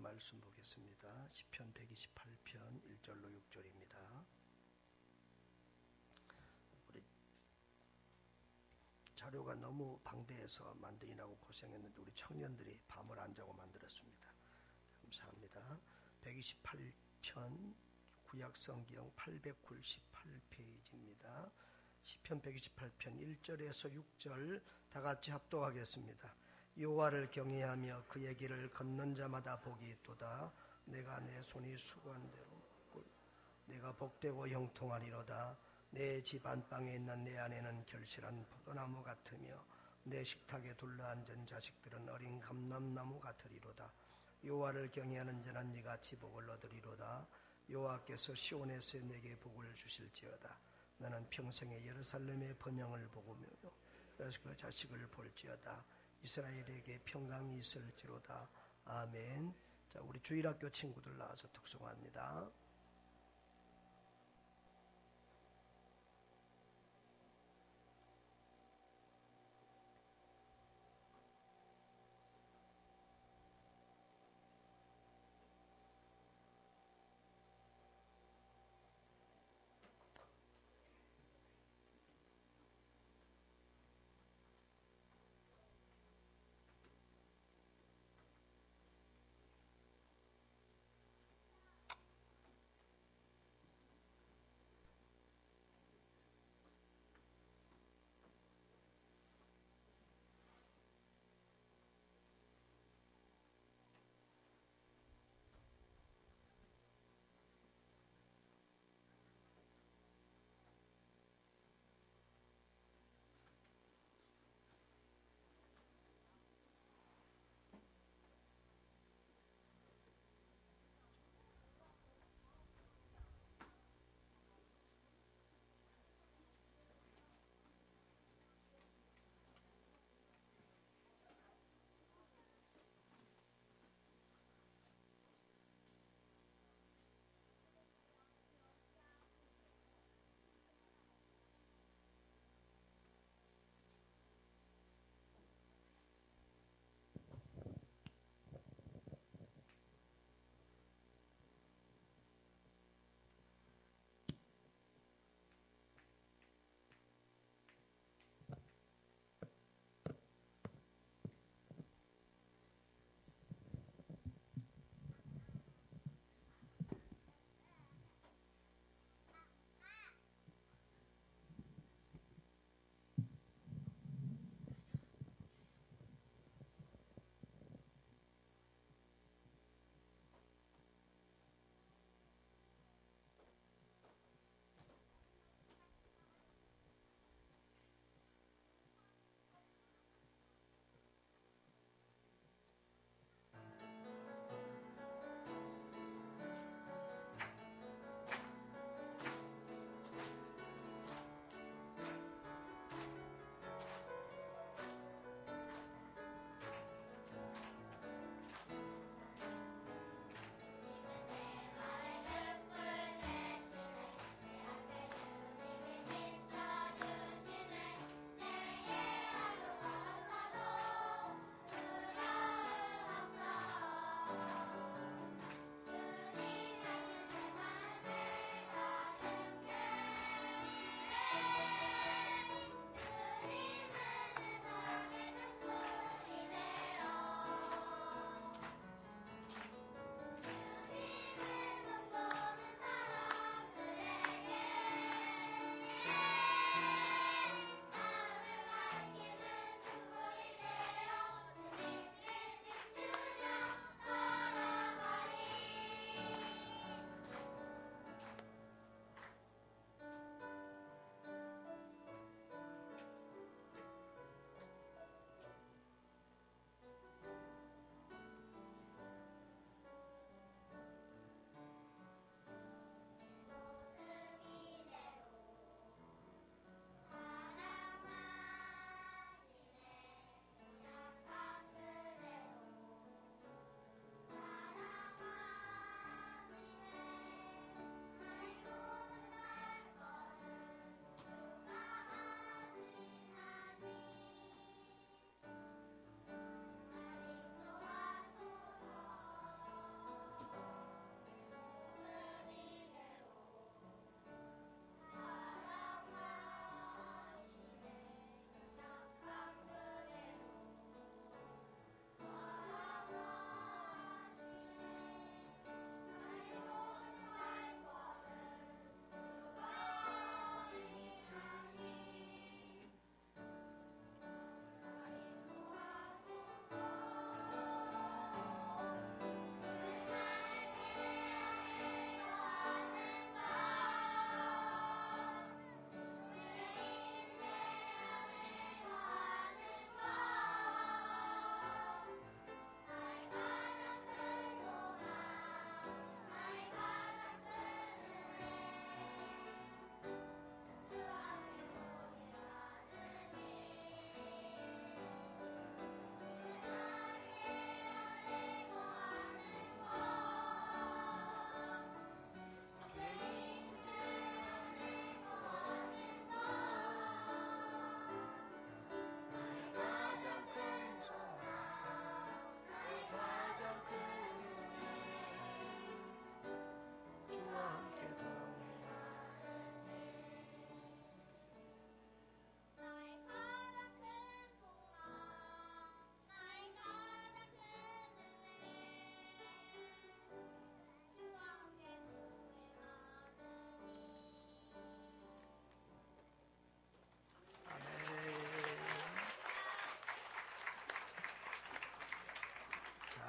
말씀 보겠습니다. 시편 128편 1절로 6절입니다. 우리 자료가 너무 방대해서 만드느라고 고생했는데 우리 청년들이 밤을 안 자고 만들었습니다. 감사합니다. 128편 구약성경 898페이지입니다. 시편 128편 1절에서 6절 다 같이 합독하겠습니다. 여호와를 경외하며 그의 길을 걷는 자마다 복이 있도다. 내가 내 손이 수고한 대로 내가 복되고 형통하리로다. 내 집 안방에 있는 내 아내는 결실한 포도나무 같으며 내 식탁에 둘러앉은 자식들은 어린 감람나무 같으리로다. 여호와를 경외하는 자는 이같이 복을 얻으리로다. 여호와께서 시온에서 내게 복을 주실지어다. 나는 평생에 예루살렘의 번영을 보고며 그 자식을 볼지어다. 이스라엘에게 평강이 있을지로다. 아멘. 자, 우리 주일학교 친구들 나와서 독송합니다.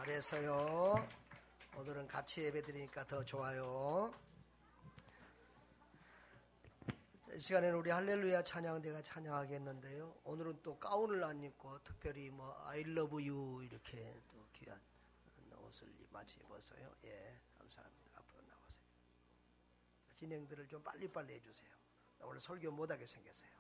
잘했어요. 오늘은 같이 예배드리니까 더 좋아요. 이 시간에는 우리 할렐루야 찬양대가 찬양하겠는데요. 오늘은 또 가운을 안 입고 특별히 I love you 이렇게 또 귀한 옷을 맞이 입어서요. 예, 감사합니다. 앞으로 나오세요. 진행들을 좀 빨리빨리 해주세요. 나 오늘 설교 못하게 생겼어요.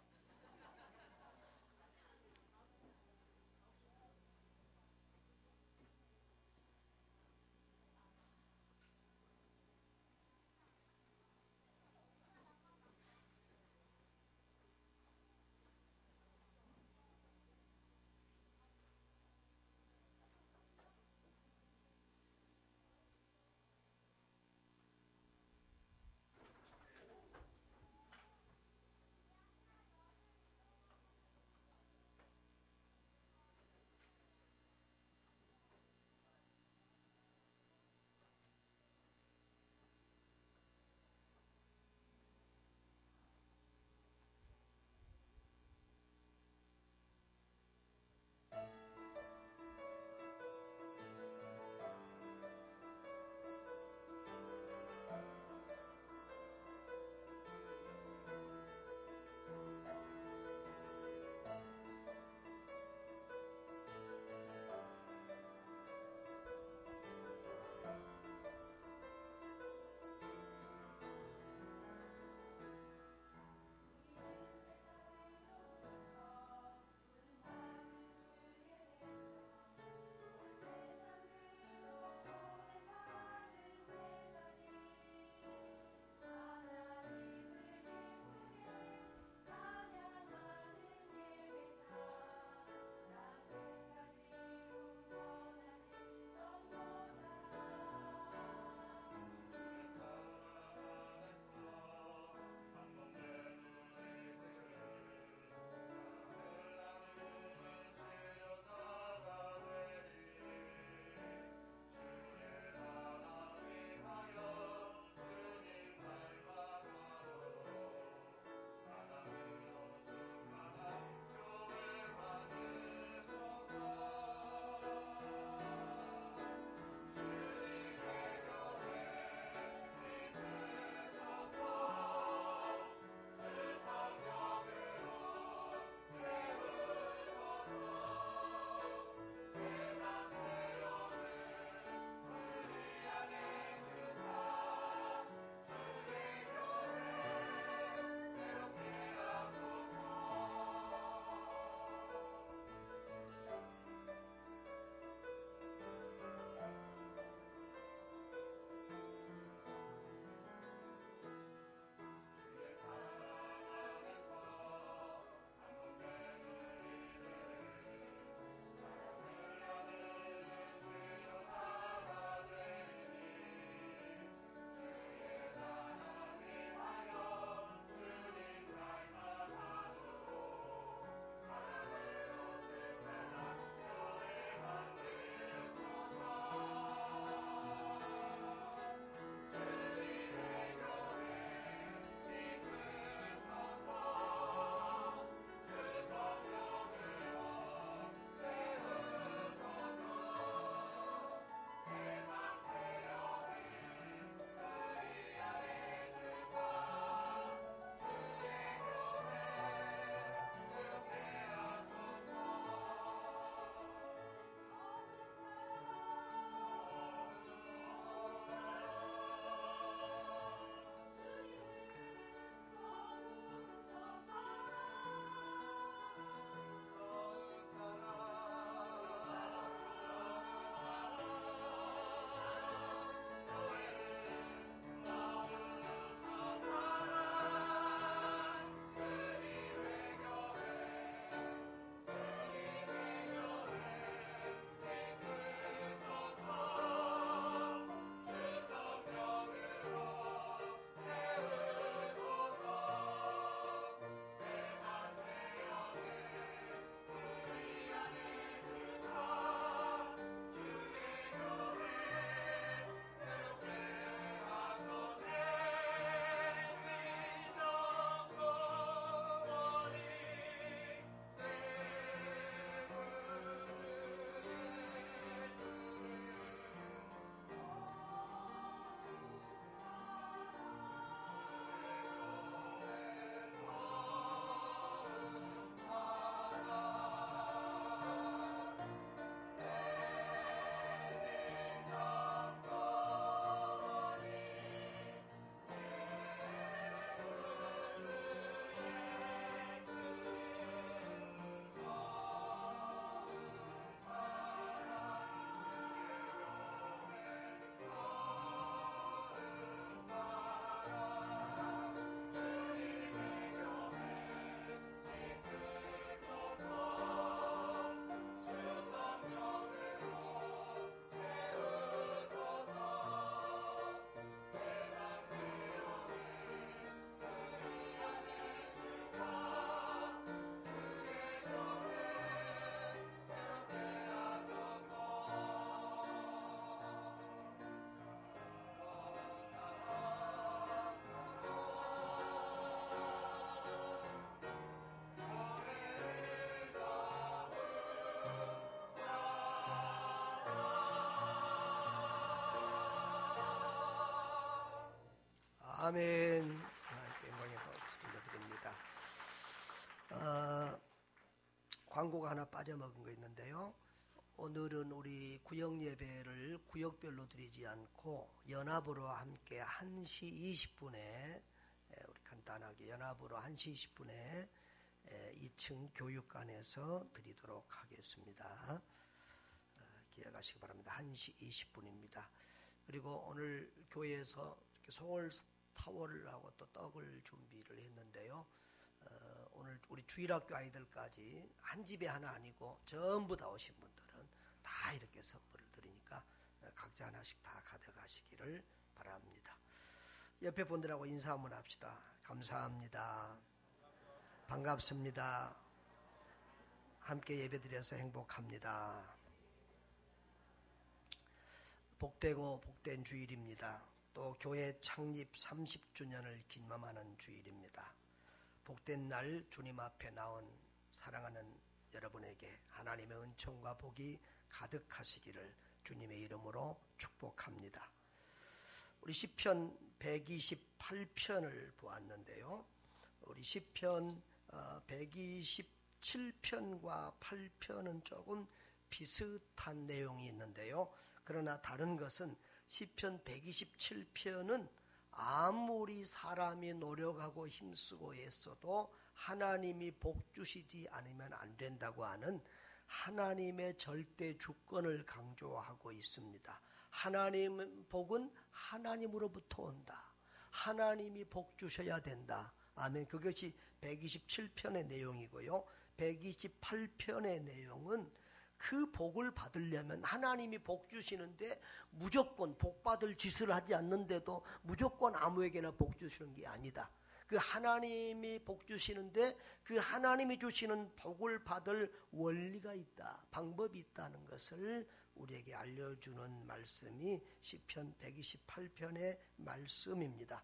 아멘. 영광의 박수 드립니다. 광고가 하나 빠져먹은 거 있는데요. 오늘은 우리 구역 예배를 구역별로 드리지 않고 연합으로 함께 1시 20분에 우리 간단하게 연합으로 1시 20분에 2층 교육관에서 드리도록 하겠습니다. 기억하시기 바랍니다. 1시 20분입니다. 그리고 오늘 교회에서 소월 타월을 하고 또 떡을 준비를 했는데요. 오늘 우리 주일학교 아이들까지 한 집에 하나 아니고 전부 다 오신 분들은 다 이렇게 선물을 드리니까 각자 하나씩 다 가져가시기를 바랍니다. 옆에 분들하고 인사 한번 합시다. 감사합니다. 반갑습니다. 함께 예배드려서 행복합니다. 복되고 복된 주일입니다. 또 교회 창립 30주년을 기념하는 주일입니다. 복된 날 주님 앞에 나온 사랑하는 여러분에게 하나님의 은총과 복이 가득하시기를 주님의 이름으로 축복합니다. 우리 시편 128편을 보았는데요. 우리 시편 127편과 8편은 조금 비슷한 내용이 있는데요. 그러나 다른 것은 시편 127편은 아무리 사람이 노력하고 힘쓰고 애써도 하나님이 복 주시지 않으면 안 된다고 하는 하나님의 절대 주권을 강조하고 있습니다. 하나님 복은 하나님으로부터 온다. 하나님이 복 주셔야 된다. 아멘. 그것이 127편의 내용이고요. 128편의 내용은 그 복을 받으려면 하나님이 복 주시는데 무조건 복 받을 짓을 하지 않는데도 무조건 아무에게나 복 주시는 게 아니다. 그 하나님이 복 주시는데 그 하나님이 주시는 복을 받을 원리가 있다. 방법이 있다는 것을 우리에게 알려주는 말씀이 시편 128편의 말씀입니다.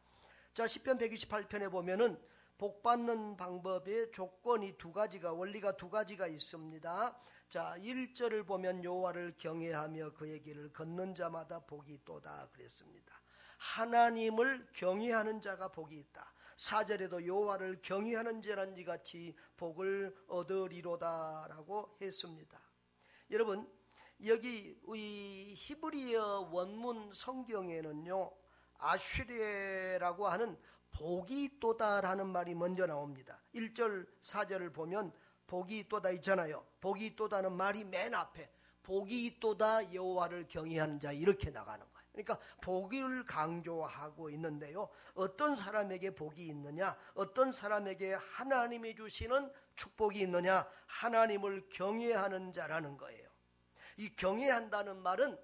자, 시편 128편에 보면은 복 받는 방법의 조건이 두 가지가 원리가 두 가지가 있습니다. 자, 1절을 보면 여호와를 경외하며 그의 길을 걷는 자마다 복이 있도다 그랬습니다. 하나님을 경외하는 자가 복이 있다. 4절에도 여호와를 경외하는 자란 이같이 복을 얻으리로다라고 했습니다. 여러분, 여기 이 히브리어 원문 성경에는요, 아슈레라고 하는 복이 있도다라는 말이 먼저 나옵니다. 1절 4절을 보면 복이 있도다 있잖아요. 복이 있도다는 말이 맨 앞에 복이 있도다 여호와를 경외하는 자 이렇게 나가는 거예요. 그러니까 복을 강조하고 있는데요. 어떤 사람에게 복이 있느냐? 어떤 사람에게 하나님이 주시는 축복이 있느냐? 하나님을 경외하는 자라는 거예요. 이 경외한다는 말은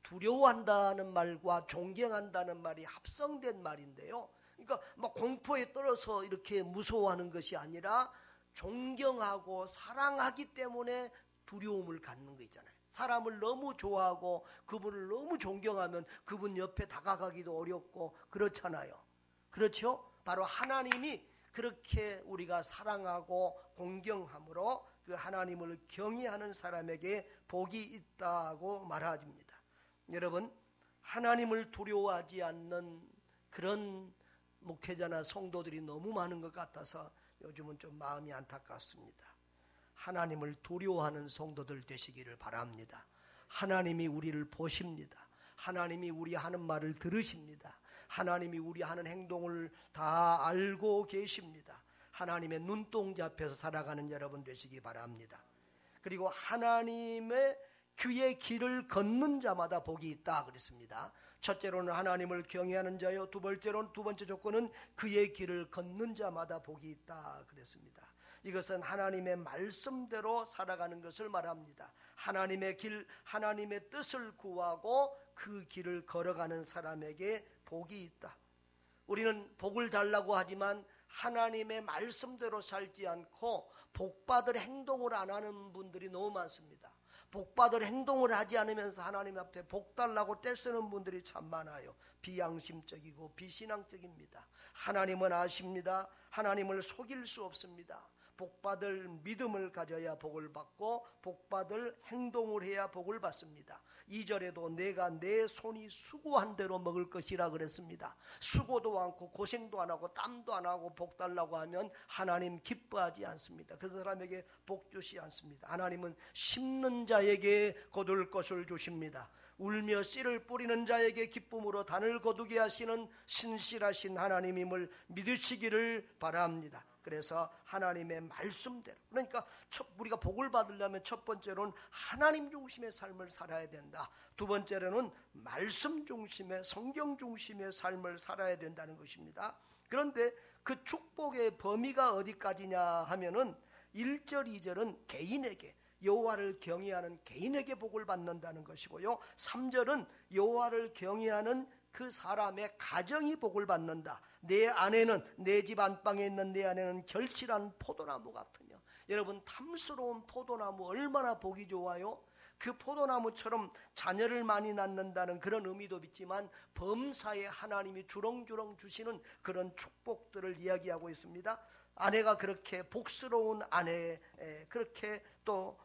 두려워한다는 말과 존경한다는 말이 합성된 말인데요. 그러니까 막 공포에 떨어서 이렇게 무서워하는 것이 아니라 존경하고 사랑하기 때문에 두려움을 갖는 거 있잖아요. 사람을 너무 좋아하고 그분을 너무 존경하면 그분 옆에 다가가기도 어렵고 그렇잖아요. 그렇죠? 바로 하나님이 그렇게 우리가 사랑하고 공경함으로 그 하나님을 경외하는 사람에게 복이 있다고 말합니다. 여러분, 하나님을 두려워하지 않는 그런 목회자나 성도들이 너무 많은 것 같아서 요즘은 좀 마음이 안타깝습니다. 하나님을 두려워하는 성도들 되시기를 바랍니다. 하나님이 우리를 보십니다. 하나님이 우리 하는 말을 들으십니다. 하나님이 우리 하는 행동을 다 알고 계십니다. 하나님의 눈동자 앞에서 살아가는 여러분 되시기 바랍니다. 그리고 하나님의 그의 길을 걷는 자마다 복이 있다 그랬습니다. 첫째로는 하나님을 경외하는 자요, 두 번째 조건은 그의 길을 걷는 자마다 복이 있다 그랬습니다. 이것은 하나님의 말씀대로 살아가는 것을 말합니다. 하나님의 길, 하나님의 뜻을 구하고 그 길을 걸어가는 사람에게 복이 있다. 우리는 복을 달라고 하지만 하나님의 말씀대로 살지 않고 복받을 행동을 안 하는 분들이 너무 많습니다. 복받을 행동을 하지 않으면서 하나님 앞에 복 달라고 떼쓰는 분들이 참 많아요. 비양심적이고 비신앙적입니다. 하나님은 아십니다. 하나님을 속일 수 없습니다. 복받을 믿음을 가져야 복을 받고 복받을 행동을 해야 복을 받습니다. 2절에도 내가 내 손이 수고한 대로 먹을 것이라 그랬습니다. 수고도 않고 고생도 안 하고 땀도 안 하고 복 달라고 하면 하나님 기뻐하지 않습니다. 그 사람에게 복 주시 않습니다. 하나님은 심는 자에게 거둘 것을 주십니다. 울며 씨를 뿌리는 자에게 기쁨으로 단을 거두게 하시는 신실하신 하나님임을 믿으시기를 바랍니다. 그래서 하나님의 말씀대로, 그러니까 우리가 복을 받으려면 첫 번째로는 하나님 중심의 삶을 살아야 된다. 두 번째로는 말씀 중심의, 성경 중심의 삶을 살아야 된다는 것입니다. 그런데 그 축복의 범위가 어디까지냐 하면은 1절, 2절은 개인에게, 여호와를 경외하는 개인에게 복을 받는다는 것이고요. 3절은 여호와를 경외하는 그 사람의 가정이 복을 받는다. 내 아내는, 내 집 안방에 있는 내 아내는 결실한 포도나무 같으며. 여러분, 탐스러운 포도나무 얼마나 보기 좋아요? 그 포도나무처럼 자녀를 많이 낳는다는 그런 의미도 있지만 범사에 하나님이 주렁주렁 주시는 그런 축복들을 이야기하고 있습니다. 아내가 그렇게 복스러운 아내, 그렇게 또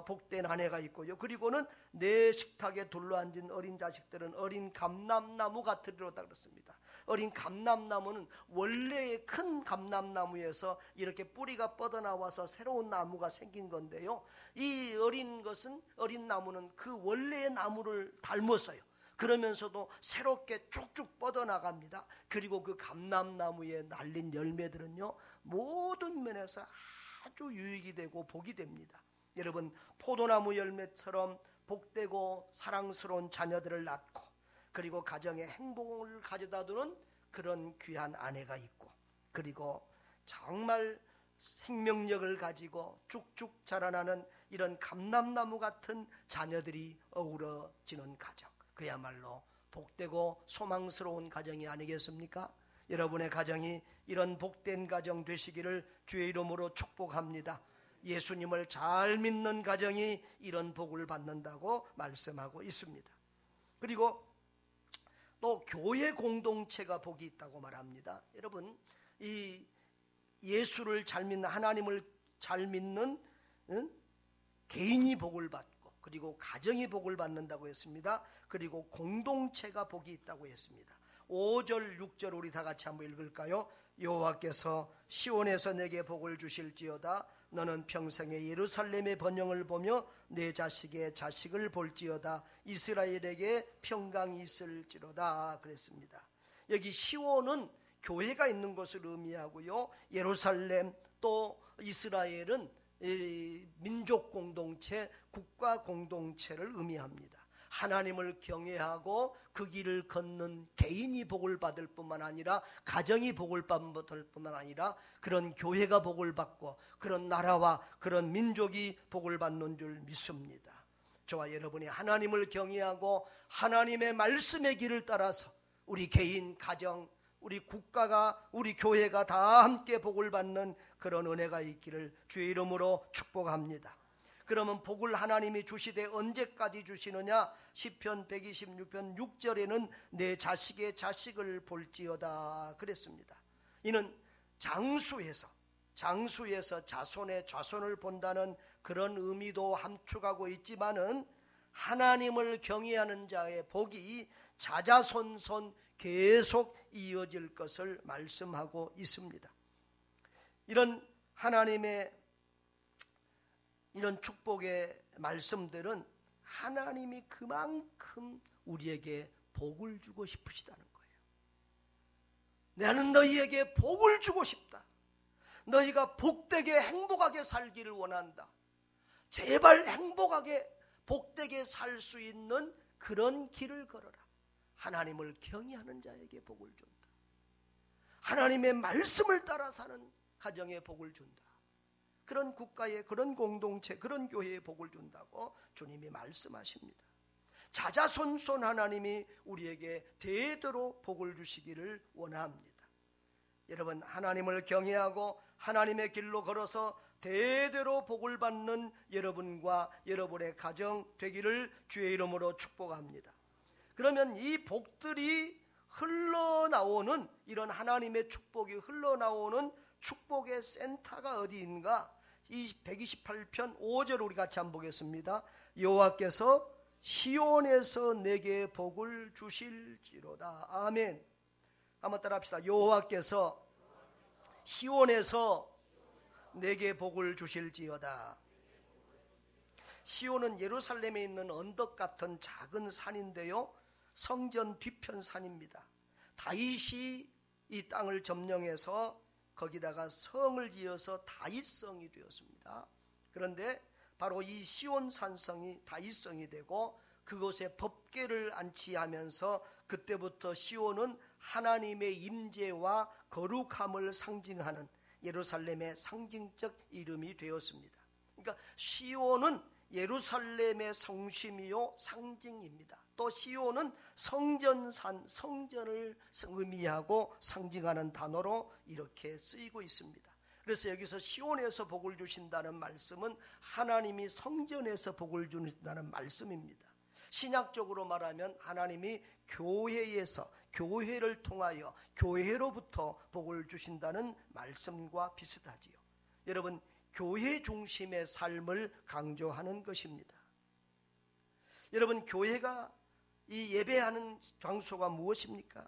복된 아내가 있고요. 그리고는 내 식탁에 둘러앉은 어린 자식들은 어린 감람나무 같으리로다 그렇습니다. 어린 감람나무는 원래의 큰 감람나무에서 이렇게 뿌리가 뻗어나와서 새로운 나무가 생긴 건데요. 이 어린 나무는 그 원래의 나무를 닮았어요. 그러면서도 새롭게 쭉쭉 뻗어나갑니다. 그리고 그 감람나무에 날린 열매들은요, 모든 면에서 아주 유익이 되고 복이 됩니다. 여러분, 포도나무 열매처럼 복되고 사랑스러운 자녀들을 낳고, 그리고 가정에 행복을 가져다 두는 그런 귀한 아내가 있고, 그리고 정말 생명력을 가지고 쭉쭉 자라나는 이런 감람나무 같은 자녀들이 어우러지는 가정, 그야말로 복되고 소망스러운 가정이 아니겠습니까? 여러분의 가정이 이런 복된 가정 되시기를 주의 이름으로 축복합니다. 예수님을 잘 믿는 가정이 이런 복을 받는다고 말씀하고 있습니다. 그리고 또 교회 공동체가 복이 있다고 말합니다. 여러분, 이 예수를 잘 믿는, 하나님을 잘 믿는 개인이 복을 받고, 그리고 가정이 복을 받는다고 했습니다. 그리고 공동체가 복이 있다고 했습니다. 5절, 6절 우리 다 같이 한번 읽을까요? 여호와께서 시온에서 내게 복을 주실지어다. 너는 평생에 예루살렘의 번영을 보며 내 자식의 자식을 볼지어다. 이스라엘에게 평강이 있을지로다 그랬습니다. 여기 시온은 교회가 있는 것을 의미하고요, 예루살렘 또 이스라엘은 민족 공동체, 국가 공동체를 의미합니다. 하나님을 경외하고 그 길을 걷는 개인이 복을 받을 뿐만 아니라 가정이 복을 받을 뿐만 아니라 그런 교회가 복을 받고 그런 나라와 그런 민족이 복을 받는 줄 믿습니다. 저와 여러분이 하나님을 경외하고 하나님의 말씀의 길을 따라서 우리 개인, 가정, 우리 국가가, 우리 교회가 다 함께 복을 받는 그런 은혜가 있기를 주의 이름으로 축복합니다. 그러면 복을 하나님이 주시되 언제까지 주시느냐? 시편 126편 6절에는 내 자식의 자식을 볼지어다 그랬습니다. 이는 장수에서 자손의 좌손을 본다는 그런 의미도 함축하고 있지만은 하나님을 경외하는 자의 복이 자자손손 계속 이어질 것을 말씀하고 있습니다. 이런 하나님의 이런 축복의 말씀들은 하나님이 그만큼 우리에게 복을 주고 싶으시다는 거예요. 나는 너희에게 복을 주고 싶다. 너희가 복되게 행복하게 살기를 원한다. 제발 행복하게 복되게 살 수 있는 그런 길을 걸어라. 하나님을 경외하는 자에게 복을 준다. 하나님의 말씀을 따라 사는 가정에 복을 준다. 그런 국가에, 그런 공동체, 그런 교회에 복을 준다고 주님이 말씀하십니다. 자자손손 하나님이 우리에게 대대로 복을 주시기를 원합니다. 여러분, 하나님을 경외하고 하나님의 길로 걸어서 대대로 복을 받는 여러분과 여러분의 가정 되기를 주의 이름으로 축복합니다. 그러면 이 복들이 흘러나오는, 이런 하나님의 축복이 흘러나오는 축복의 센터가 어디인가? 이 128편 5절 우리 같이 한번 보겠습니다. 여호와께서 시온에서 내게 복을 주실지로다. 아멘. 한번 따라합시다. 여호와께서 시온에서 내게 복을 주실지어다. 시온은 예루살렘에 있는 언덕 같은 작은 산인데요, 성전 뒤편 산입니다. 다윗이 이 땅을 점령해서 거기다가 성을 지어서 다윗성이 되었습니다. 그런데 바로 이 시온 산성이 다윗성이 되고 그곳에 법궤를 안치하면서 그때부터 시온은 하나님의 임재와 거룩함을 상징하는 예루살렘의 상징적 이름이 되었습니다. 그러니까 시온은 예루살렘의 성심이요 상징입니다. 또 시온은 성전산, 성전을 의미하고 상징하는 단어로 이렇게 쓰이고 있습니다. 그래서 여기서 시온에서 복을 주신다는 말씀은 하나님이 성전에서 복을 주신다는 말씀입니다. 신약적으로 말하면 하나님이 교회에서, 교회를 통하여 교회로부터 복을 주신다는 말씀과 비슷하지요. 여러분, 교회 중심의 삶을 강조하는 것입니다. 여러분, 교회가 이 예배하는 장소가 무엇입니까?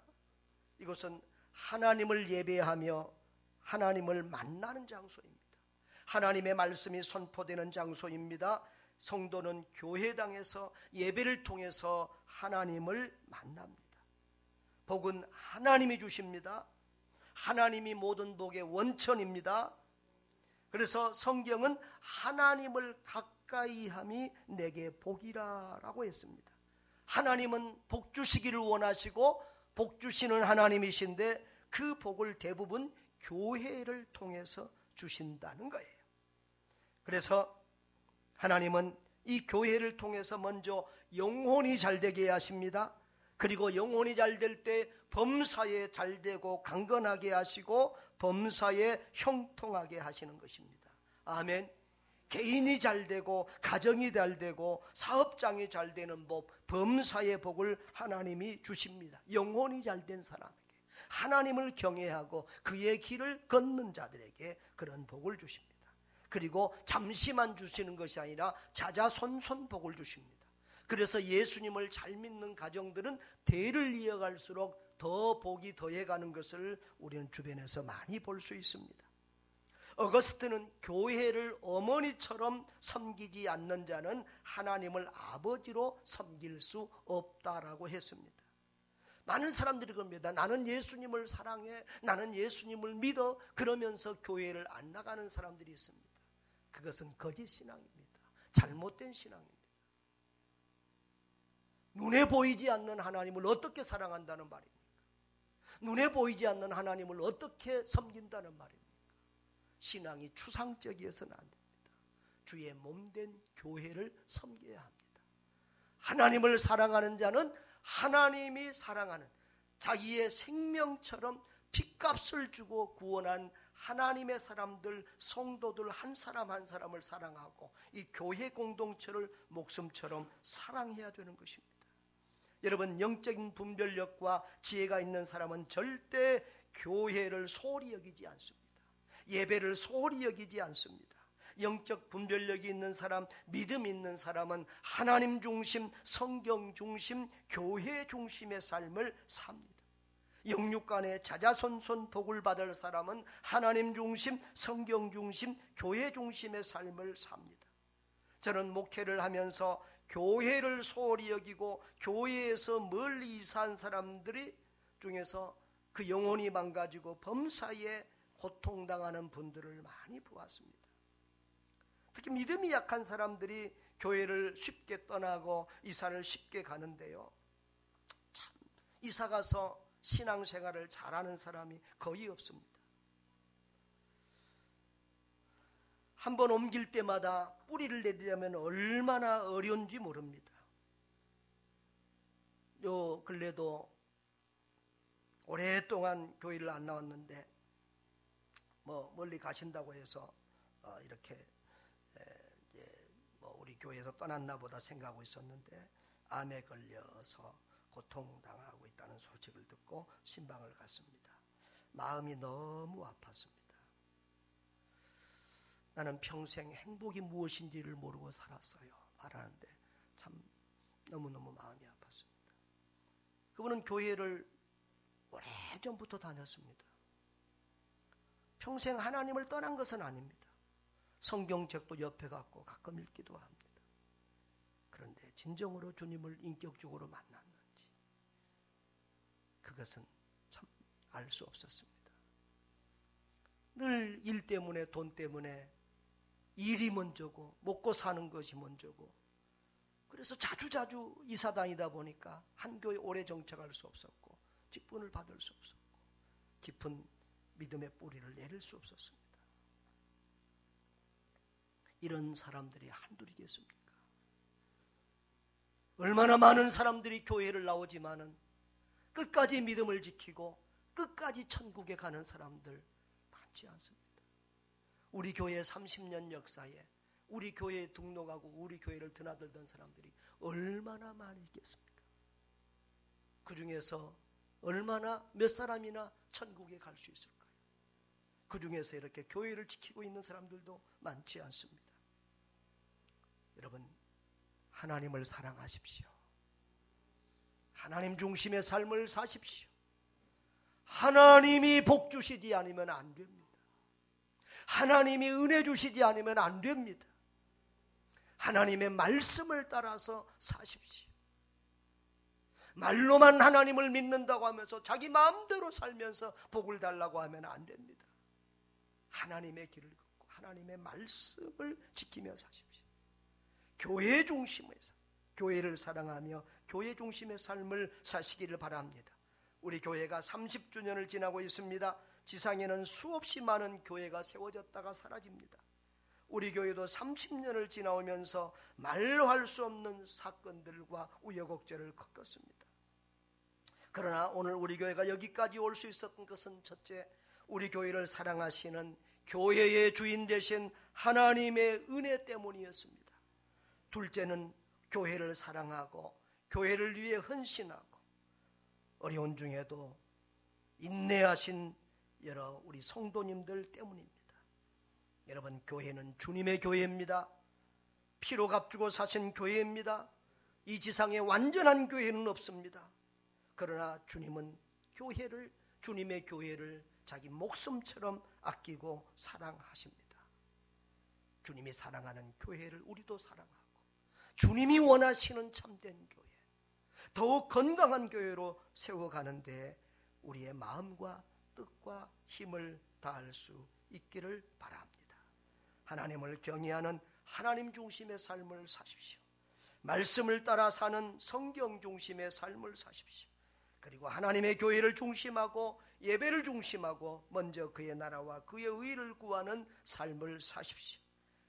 이것은 하나님을 예배하며 하나님을 만나는 장소입니다. 하나님의 말씀이 선포되는 장소입니다. 성도는 교회당에서 예배를 통해서 하나님을 만납니다. 복은 하나님이 주십니다. 하나님이 모든 복의 원천입니다. 그래서 성경은 하나님을 가까이 함이 내게 복이라라고 했습니다. 하나님은 복 주시기를 원하시고 복 주시는 하나님이신데 그 복을 대부분 교회를 통해서 주신다는 거예요. 그래서 하나님은 이 교회를 통해서 먼저 영혼이 잘되게 하십니다. 그리고 영혼이 잘될 때 범사에 잘되고 강건하게 하시고 범사에 형통하게 하시는 것입니다. 아멘. 개인이 잘되고 가정이 잘되고 사업장이 잘되는 법, 범사의 복을 하나님이 주십니다. 영혼이 잘된 사람에게, 하나님을 경외하고 그의 길을 걷는 자들에게 그런 복을 주십니다. 그리고 잠시만 주시는 것이 아니라 자자손손 복을 주십니다. 그래서 예수님을 잘 믿는 가정들은 대를 이어갈수록 더 복이 더해가는 것을 우리는 주변에서 많이 볼 수 있습니다. 어거스트는 교회를 어머니처럼 섬기지 않는 자는 하나님을 아버지로 섬길 수 없다라고 했습니다. 많은 사람들이 그럽니다. 나는 예수님을 사랑해, 나는 예수님을 믿어, 그러면서 교회를 안 나가는 사람들이 있습니다. 그것은 거짓 신앙입니다. 잘못된 신앙입니다. 눈에 보이지 않는 하나님을 어떻게 사랑한다는 말입니까? 눈에 보이지 않는 하나님을 어떻게 섬긴다는 말입니까? 신앙이 추상적이어서는 안 됩니다. 주의 몸된 교회를 섬겨야 합니다. 하나님을 사랑하는 자는 하나님이 사랑하는 자기의 생명처럼 핏값을 주고 구원한 하나님의 사람들, 성도들 한 사람 한 사람을 사랑하고 이 교회 공동체를 목숨처럼 사랑해야 되는 것입니다. 여러분, 영적인 분별력과 지혜가 있는 사람은 절대 교회를 소홀히 여기지 않습니다. 예배를 소홀히 여기지 않습니다. 영적 분별력이 있는 사람, 믿음 있는 사람은 하나님 중심, 성경 중심, 교회 중심의 삶을 삽니다. 영육간에 자자손손 복을 받을 사람은 하나님 중심, 성경 중심, 교회 중심의 삶을 삽니다. 저는 목회를 하면서 교회를 소홀히 여기고 교회에서 멀리 이사한 사람들이 중에서 그 영혼이 망가지고 범사에 고통당하는 분들을 많이 보았습니다. 특히 믿음이 약한 사람들이 교회를 쉽게 떠나고 이사를 쉽게 가는데요, 참 이사 가서 신앙생활을 잘하는 사람이 거의 없습니다. 한번 옮길 때마다 뿌리를 내리려면 얼마나 어려운지 모릅니다. 요 근래도 오랫동안 교회를 안 나왔는데 멀리 가신다고 해서 이렇게 우리 교회에서 떠났나 보다 생각하고 있었는데 암에 걸려서 고통당하고 있다는 소식을 듣고 신방을 갔습니다. 마음이 너무 아팠습니다. 나는 평생 행복이 무엇인지를 모르고 살았어요 말하는데 참 너무너무 마음이 아팠습니다. 그분은 교회를 오래전부터 다녔습니다. 평생 하나님을 떠난 것은 아닙니다. 성경책도 옆에 갖고 가끔 읽기도 합니다. 그런데 진정으로 주님을 인격적으로 만났는지 그것은 참 알 수 없었습니다. 늘 일 때문에 돈 때문에 일이 먼저고 먹고 사는 것이 먼저고 그래서 자주자주 이사 다니다 보니까 한 교회 오래 정착할 수 없었고 직분을 받을 수 없었고 깊은 믿음의 뿌리를 내릴 수 없었습니다. 이런 사람들이 한둘이겠습니까? 얼마나 많은 사람들이 교회를 나오지만은 끝까지 믿음을 지키고 끝까지 천국에 가는 사람들 많지 않습니다. 우리 교회 30년 역사에 우리 교회에 등록하고 우리 교회를 드나들던 사람들이 얼마나 많이 있겠습니까? 그 중에서 얼마나 몇 사람이나 천국에 갈 수 있을까요? 그 중에서 이렇게 교회를 지키고 있는 사람들도 많지 않습니다. 여러분, 하나님을 사랑하십시오. 하나님 중심의 삶을 사십시오. 하나님이 복 주시지 않으면 안 됩니다. 하나님이 은혜 주시지 않으면 안 됩니다. 하나님의 말씀을 따라서 사십시오. 말로만 하나님을 믿는다고 하면서 자기 마음대로 살면서 복을 달라고 하면 안 됩니다. 하나님의 길을 걷고 하나님의 말씀을 지키며 사십시오. 교회 중심에서 교회를 사랑하며 교회 중심의 삶을 사시기를 바랍니다. 우리 교회가 30주년을 지나고 있습니다. 지상에는 수없이 많은 교회가 세워졌다가 사라집니다. 우리 교회도 30년을 지나오면서 말로 할 수 없는 사건들과 우여곡절을 겪었습니다. 그러나 오늘 우리 교회가 여기까지 올 수 있었던 것은 첫째, 우리 교회를 사랑하시는 교회의 주인 되신 하나님의 은혜 때문이었습니다. 둘째는 교회를 사랑하고 교회를 위해 헌신하고 어려운 중에도 인내하신 여러 우리 성도님들 때문입니다. 여러분, 교회는 주님의 교회입니다. 피로 값주고 사신 교회입니다. 이 지상에 완전한 교회는 없습니다. 그러나 주님은 교회를, 주님의 교회를 자기 목숨처럼 아끼고 사랑하십니다. 주님이 사랑하는 교회를 우리도 사랑하고 주님이 원하시는 참된 교회, 더욱 건강한 교회로 세워가는데 우리의 마음과 뜻과 힘을 다할 수 있기를 바랍니다. 하나님을 경외하는 하나님 중심의 삶을 사십시오. 말씀을 따라 사는 성경 중심의 삶을 사십시오. 그리고 하나님의 교회를 중심하고 예배를 중심하고 먼저 그의 나라와 그의 의를 구하는 삶을 사십시오.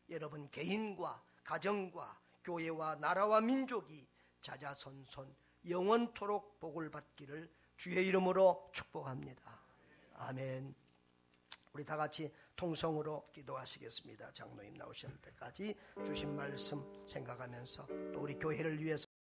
여러분, 개인과 가정과 교회와 나라와 민족이 자자손손 영원토록 복을 받기를 주의 이름으로 축복합니다. 아멘. 우리 다 같이 통성으로 기도하시겠습니다. 장로님 나오실 때까지 주신 말씀 생각하면서 또 우리 교회를 위해서